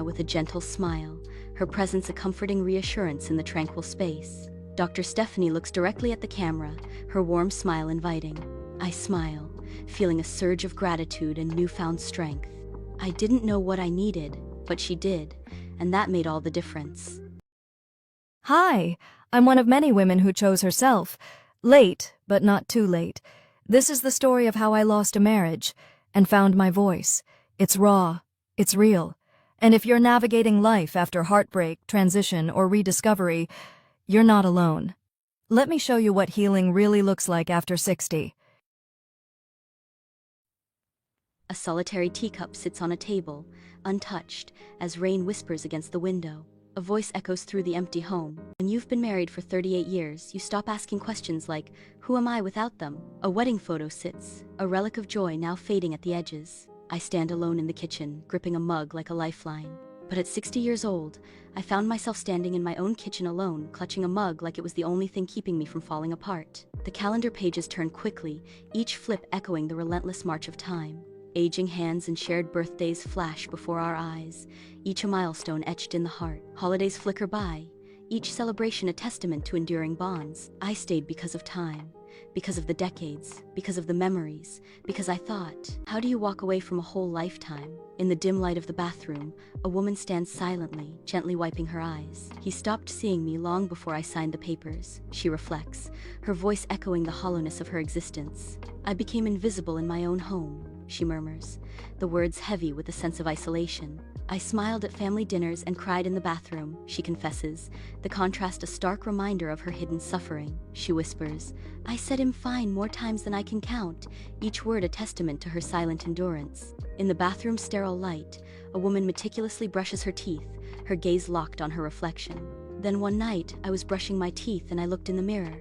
with a gentle smile, her presence a comforting reassurance in the tranquil space. Dr. Stephanie looks directly at the camera, her warm smile inviting. I smile, feeling a surge of gratitude and newfound strength. I didn't know what I needed, but she did, and that made all the difference. Hi, I'm one of many women who chose herself. Late, but not too late. This is the story of how I lost a marriage and found my voice. It's raw, it's real. And if you're navigating life after heartbreak, transition, or rediscovery, you're not alone. Let me show you what healing really looks like after 60. A solitary teacup sits on a table, untouched, as rain whispers against the window. A voice echoes through the empty home. When you've been married for 38 years, you stop asking questions like, who am I without them? A wedding photo sits, a relic of joy now fading at the edges. I stand alone in the kitchen, gripping a mug like a lifeline. But at 60 years old, I found myself standing in my own kitchen alone, clutching a mug like it was the only thing keeping me from falling apart. The calendar pages turn quickly, each flip echoing the relentless march of time. Aging hands and shared birthdays flash before our eyes, each a milestone etched in the heart. Holidays flicker by, each celebration a testament to enduring bonds. I stayed because of time, because of the decades, because of the memories, because I thought, how do you walk away from a whole lifetime? In the dim light of the bathroom, a woman stands silently, gently wiping her eyes. He stopped seeing me long before I signed the papers, she reflects, her voice echoing the hollowness of her existence. I became invisible in my own home, she murmurs, the words heavy with a sense of isolation. I smiled at family dinners and cried in the bathroom, she confesses, the contrast a stark reminder of her hidden suffering. She whispers, I said him fine more times than I can count, each word a testament to her silent endurance. In the bathroom's sterile light, a woman meticulously brushes her teeth, her gaze locked on her reflection. Then one night, I was brushing my teeth and I looked in the mirror.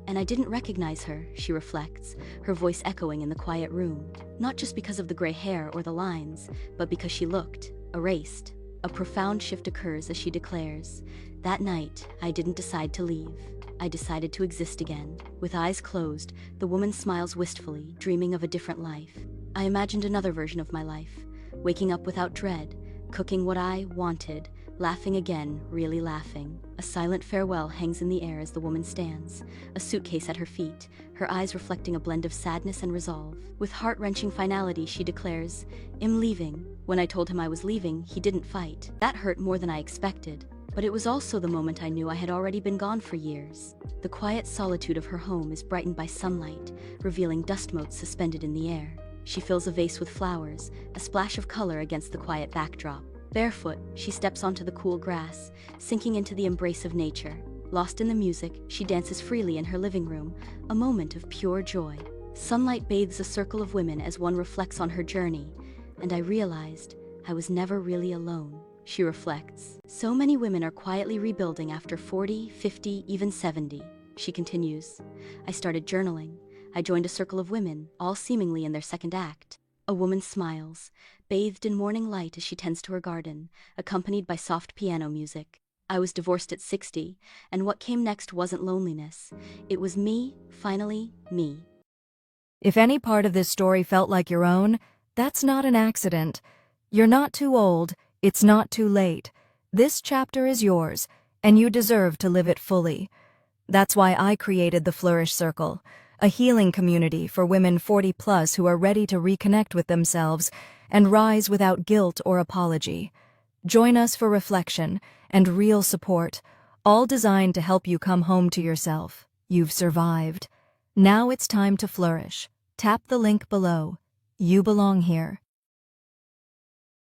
And I didn't recognize her, she reflects, her voice echoing in the quiet room. Not just because of the gray hair or the lines, but because she looked erased. A profound shift occurs as she declares, that night, I didn't decide to leave. I decided to exist again. With eyes closed, the woman smiles wistfully, dreaming of a different life. I imagined another version of my life, waking up without dread, cooking what I wanted, laughing again, really laughing. A silent farewell hangs in the air as the woman stands, a suitcase at her feet, her eyes reflecting a blend of sadness and resolve. With heart-wrenching finality, she declares, I'm leaving. When I told him I was leaving, he didn't fight. That hurt more than I expected. But it was also the moment I knew I had already been gone for years. The quiet solitude of her home is brightened by sunlight, revealing dust motes suspended in the air. She fills a vase with flowers, a splash of color against the quiet backdrop. Barefoot, she steps onto the cool grass, sinking into the embrace of nature. Lost in the music, she dances freely in her living room, a moment of pure joy. Sunlight bathes a circle of women as one reflects on her journey, and I realized I was never really alone, she reflects. So many women are quietly rebuilding after 40, 50, even 70, she continues. I started journaling. I joined a circle of women, all seemingly in their second act. A woman smiles, bathed in morning light as she tends to her garden, accompanied by soft piano music. I was divorced at 60, and what came next wasn't loneliness. It was me, finally, me. If any part of this story felt like your own, that's not an accident. You're not too old, it's not too late. This chapter is yours, and you deserve to live it fully. That's why I created the Flourish Circle, a healing community for women 40+ who are ready to reconnect with themselves and rise without guilt or apology. Join us for reflection and real support, all designed to help you come home to yourself. You've survived. Now it's time to flourish. Tap the link below. You belong here.